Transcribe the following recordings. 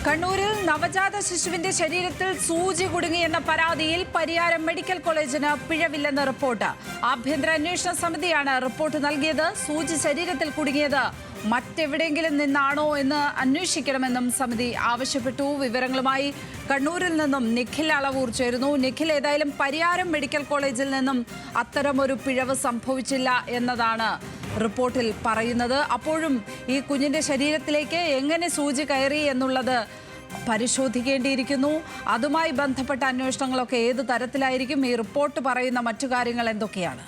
കണ്ണൂരിൽ നവജാത ശിശുവിന്റെ ശരീരത്തിൽ സൂചി കുടുങ്ങിയെന്ന പരാതിയിൽ പരിയാരം മെഡിക്കൽ കോളേജിന് പിഴവില്ലെന്ന് റിപ്പോർട്ട്. ആഭ്യന്തര അന്വേഷണ സമിതിയാണ് റിപ്പോർട്ട് നൽകിയത്. സൂചി ശരീരത്തിൽ കുടുങ്ങിയത് മറ്റെവിടെയെങ്കിലും നിന്നാണോ എന്ന് അന്വേഷിക്കണമെന്നും സമിതി ആവശ്യപ്പെട്ടു. വിവരങ്ങളുമായി കണ്ണൂരിൽ നിന്നും നിഖിൽ അളവൂർ ചേരുന്നു. നിഖിൽ, ഏതായാലും പരിയാരം മെഡിക്കൽ കോളേജിൽ നിന്നും അത്തരമൊരു പിഴവ് സംഭവിച്ചില്ല എന്നതാണ് റിപ്പോർട്ടിൽ പറയുന്നത്. അപ്പോഴും ഈ കുഞ്ഞിന്റെ ശരീരത്തിലേക്ക് എങ്ങനെ സൂചി കയറി എന്നുള്ളത് പരിശോധിക്കേണ്ടിയിരിക്കുന്നു. അതുമായി ബന്ധപ്പെട്ട അന്വേഷണങ്ങളൊക്കെ ഏത് തരത്തിലായിരിക്കും? ഈ റിപ്പോർട്ട് പറയുന്ന മറ്റു കാര്യങ്ങൾ എന്തൊക്കെയാണ്?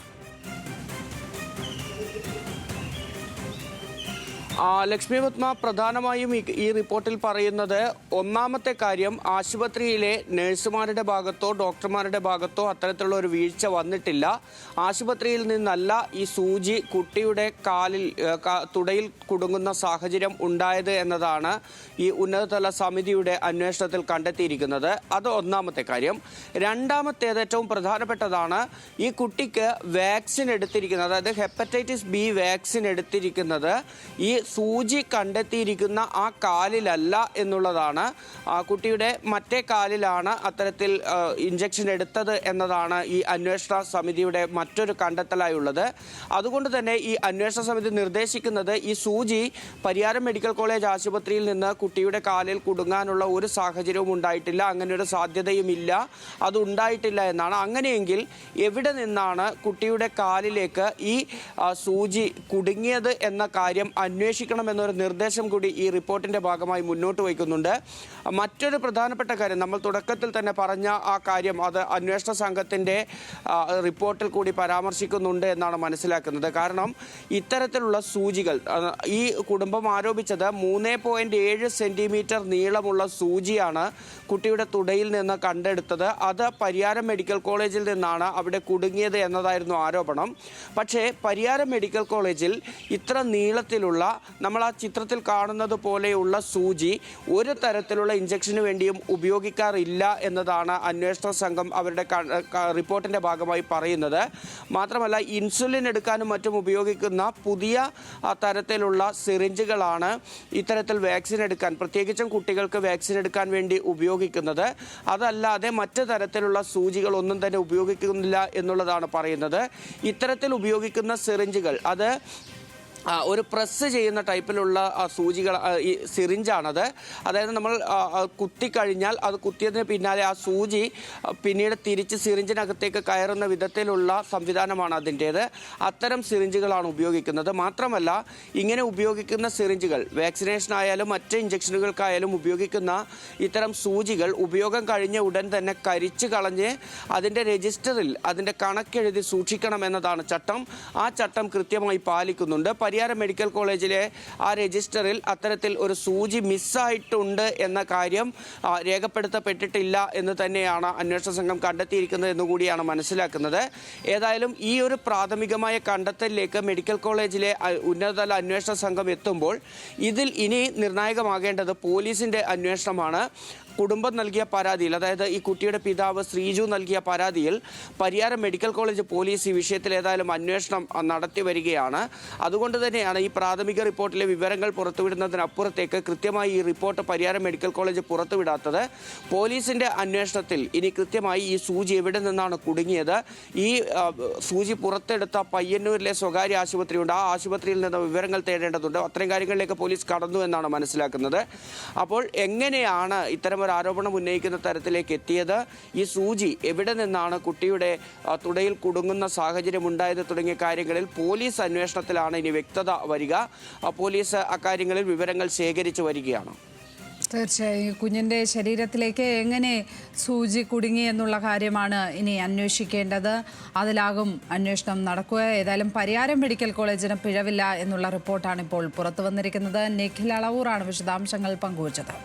ലക്ഷ്മി പത്മ, പ്രധാനമായും ഈ റിപ്പോർട്ടിൽ പറയുന്നത് ഒന്നാമത്തെ കാര്യം, ആശുപത്രിയിലെ നഴ്സുമാരുടെ ഭാഗത്തോ ഡോക്ടർമാരുടെ ഭാഗത്തോ അത്തരത്തിലുള്ള ഒരു വീഴ്ച വന്നിട്ടില്ല. ആശുപത്രിയിൽ നിന്നല്ല ഈ സൂചി കുട്ടിയുടെ തുടയിൽ കുടുങ്ങുന്ന സാഹചര്യം ഉണ്ടായത് എന്നതാണ് ഈ ഉന്നതതല സമിതിയുടെ അന്വേഷണത്തിൽ കണ്ടെത്തിയിരിക്കുന്നത്. അത് ഒന്നാമത്തെ കാര്യം. രണ്ടാമത്തേത് ഏറ്റവും പ്രധാനപ്പെട്ടതാണ്, ഈ കുട്ടിക്ക് വാക്സിൻ എടുത്തിരിക്കുന്നത്, അതായത് ഹെപ്പറ്റൈറ്റിസ് ബി വാക്സിൻ എടുത്തിരിക്കുന്നത് ഈ സൂചി കണ്ടെത്തിയിരിക്കുന്ന ആ കാലിലല്ല എന്നുള്ളതാണ്. കുട്ടിയുടെ മറ്റേ കാലിലാണ് അത്തരത്തിൽ ഇഞ്ചക്ഷൻ എടുത്തത് എന്നതാണ് ഈ അന്വേഷണ സമിതിയുടെ മറ്റൊരു കണ്ടെത്തലായുള്ളത്. അതുകൊണ്ട് തന്നെ ഈ അന്വേഷണ സമിതി നിർദ്ദേശിക്കുന്നത് ഈ സൂചി പരിയാരം മെഡിക്കൽ കോളേജ് ആശുപത്രിയിൽ നിന്ന് കുട്ടിയുടെ കാലിൽ കുടുങ്ങാനുള്ള ഒരു സാഹചര്യവും ഉണ്ടായിട്ടില്ല, അങ്ങനെ ഒരു സാധ്യതയുമില്ല, അത് ഉണ്ടായിട്ടില്ല എന്നാണ്. അങ്ങനെയെങ്കിൽ എവിടെ നിന്നാണ് കുട്ടിയുടെ കാലിലേക്ക് ഈ സൂചി കുടുങ്ങിയത് എന്ന കാര്യം അന്വേഷിക്കണമെന്നൊരു നിർദ്ദേശം കൂടി ഈ റിപ്പോർട്ടിൻ്റെ ഭാഗമായി മുന്നോട്ട് വയ്ക്കുന്നുണ്ട്. മറ്റൊരു പ്രധാനപ്പെട്ട കാര്യം, നമ്മൾ തുടക്കത്തിൽ തന്നെ പറഞ്ഞ ആ കാര്യം, അത് അന്വേഷണ സംഘത്തിൻ്റെ റിപ്പോർട്ടിൽ കൂടി പരാമർശിക്കുന്നുണ്ട് എന്നാണ് മനസ്സിലാക്കുന്നത്. കാരണം ഇത്തരത്തിലുള്ള സൂചികൾ ഈ കുടുംബം ആരോപിച്ചത് 3.7 സെൻറ്റിമീറ്റർ നീളമുള്ള സൂചിയാണ് കുട്ടിയുടെ തുടയിൽ നിന്ന് കണ്ടെടുത്തത്. അത് പരിയാരം മെഡിക്കൽ കോളേജിൽ നിന്നാണ് അവിടെ കുടുങ്ങിയത് എന്നതായിരുന്നു ആരോപണം. പക്ഷേ പരിയാരം മെഡിക്കൽ കോളേജിൽ ഇത്ര നീളത്തിലുള്ള, നമ്മൾ ആ ചിത്രത്തിൽ കാണുന്നത് പോലെയുള്ള സൂചി ഒരു തരത്തിലുള്ള ഇഞ്ചക്ഷന് വേണ്ടിയും ഉപയോഗിക്കാറില്ല എന്നതാണ് അന്വേഷണ സംഘം അവരുടെ റിപ്പോർട്ടിൻ്റെ ഭാഗമായി പറയുന്നത്. മാത്രമല്ല, ഇൻസുലിൻ എടുക്കാനും മറ്റും ഉപയോഗിക്കുന്ന പുതിയ തരത്തിലുള്ള സിറിഞ്ചുകളാണ് ഇത്തരത്തിൽ വാക്സിൻ എടുക്കാൻ, പ്രത്യേകിച്ചും കുട്ടികൾക്ക് വാക്സിൻ എടുക്കാൻ വേണ്ടി ഉപയോഗിക്കുന്നത്. അതല്ലാതെ മറ്റു തരത്തിലുള്ള സൂചികളൊന്നും തന്നെ ഉപയോഗിക്കുന്നില്ല എന്നുള്ളതാണ് പറയുന്നത്. ഇത്തരത്തിൽ ഉപയോഗിക്കുന്ന സിറിഞ്ചുകൾ അത് ഒരു പ്രസ് ചെയ്യുന്ന ടൈപ്പിലുള്ള സൂചികൾ, ഈ സിറിഞ്ചാണത്. അതായത് നമ്മൾ കുത്തിക്കഴിഞ്ഞാൽ അത് കുത്തിയതിന് പിന്നാലെ ആ സൂചി പിന്നീട് തിരിച്ച് സിറിഞ്ചിനകത്തേക്ക് കയറുന്ന വിധത്തിലുള്ള സംവിധാനമാണ് അതിൻ്റേത്. അത്തരം സിറിഞ്ചുകളാണ് ഉപയോഗിക്കുന്നത്. മാത്രമല്ല, ഇങ്ങനെ ഉപയോഗിക്കുന്ന സിറിഞ്ചുകൾ വാക്സിനേഷൻ ആയാലും മറ്റ് ഇഞ്ചക്ഷനുകൾക്കായാലും ഉപയോഗിക്കുന്ന ഇത്തരം സൂചികൾ ഉപയോഗം കഴിഞ്ഞ ഉടൻ തന്നെ കരിച്ചു കളഞ്ഞ് അതിൻ്റെ രജിസ്റ്ററിൽ അതിൻ്റെ കണക്കെഴുതി സൂക്ഷിക്കണം എന്നതാണ് ചട്ടം. ആ ചട്ടം കൃത്യമായി പാലിക്കുന്നുണ്ട്. പരിയാരം മെഡിക്കൽ കോളേജിലെ ആ രജിസ്റ്ററിൽ അത്തരത്തിൽ ഒരു സൂചി മിസ്സായിട്ടുണ്ട് എന്ന കാര്യം രേഖപ്പെടുത്തപ്പെട്ടിട്ടില്ല എന്ന് തന്നെയാണ് അന്വേഷണ സംഘം കണ്ടെത്തിയിരിക്കുന്നത് എന്നുകൂടിയാണ് മനസ്സിലാക്കുന്നത്. ഏതായാലും ഈ ഒരു പ്രാഥമികമായ കണ്ടെത്തലിലേക്ക് മെഡിക്കൽ കോളേജിലെ ഉന്നതതല അന്വേഷണ സംഘം എത്തുമ്പോൾ ഇതിൽ ഇനി നിർണായകമാകേണ്ടത് പോലീസിൻ്റെ അന്വേഷണമാണ്. കുടുംബം നൽകിയ പരാതിയിൽ, അതായത് ഈ കുട്ടിയുടെ പിതാവ് ശ്രീജു നൽകിയ പരാതിയിൽ പരിയാരം മെഡിക്കൽ കോളേജ് പോലീസ് ഈ വിഷയത്തിൽ ഏതായാലും അന്വേഷണം നടത്തി വരികയാണ്. അതുകൊണ്ട് തന്നെയാണ് ഈ പ്രാഥമിക റിപ്പോർട്ടിലെ വിവരങ്ങൾ പുറത്തുവിടുന്നതിനപ്പുറത്തേക്ക് കൃത്യമായി ഈ റിപ്പോർട്ട് പരിയാരം മെഡിക്കൽ കോളേജ് പുറത്തുവിടാത്തത്. പോലീസിൻ്റെ അന്വേഷണത്തിൽ ഇനി കൃത്യമായി ഈ സൂചി എവിടെ നിന്നാണ് കുടുങ്ങിയത്, ഈ സൂചി പുറത്തെടുത്ത പയ്യന്നൂരിലെ സ്വകാര്യ ആശുപത്രിയുണ്ട്, ആ ആശുപത്രിയിൽ നിന്ന് വിവരങ്ങൾ തേടേണ്ടതുണ്ട്. അത്തരം കാര്യങ്ങളിലേക്ക് പോലീസ് കടന്നു എന്നാണ് മനസ്സിലാക്കുന്നത്. അപ്പോൾ എങ്ങനെയാണ് ഇത്തരം ആരോപണം ഉന്നയിക്കുന്ന തരത്തിലേക്ക് എത്തിയത്, ഈ സൂചി എവിടെ നിന്നാണ് കുട്ടിയുടെ തുടയിൽ കുടുങ്ങുന്ന സാഹചര്യം ഉണ്ടായത് തുടങ്ങിയ കാര്യങ്ങളിൽ പോലീസ് അന്വേഷണത്തിലാണ് ഇനി വ്യക്തത വരിക. പോലീസ് അക്കാര്യങ്ങളിൽ വിവരങ്ങൾ ശേഖരിച്ചു വരികയാണ്. തീർച്ചയായും കുഞ്ഞിൻ്റെ ശരീരത്തിലേക്ക് എങ്ങനെ സൂചി കുടുങ്ങി എന്നുള്ള കാര്യമാണ് ഇനി അന്വേഷിക്കേണ്ടത്. അതിലാകും അന്വേഷണം നടക്കുക. ഏതായാലും പരിയാരം മെഡിക്കൽ കോളേജിന് പിഴവില്ല എന്നുള്ള റിപ്പോർട്ടാണ് ഇപ്പോൾ പുറത്തു വന്നിരിക്കുന്നത്. നിഖിൽ അളവൂറാണ് വിശദാംശങ്ങൾ പങ്കുവച്ചത്.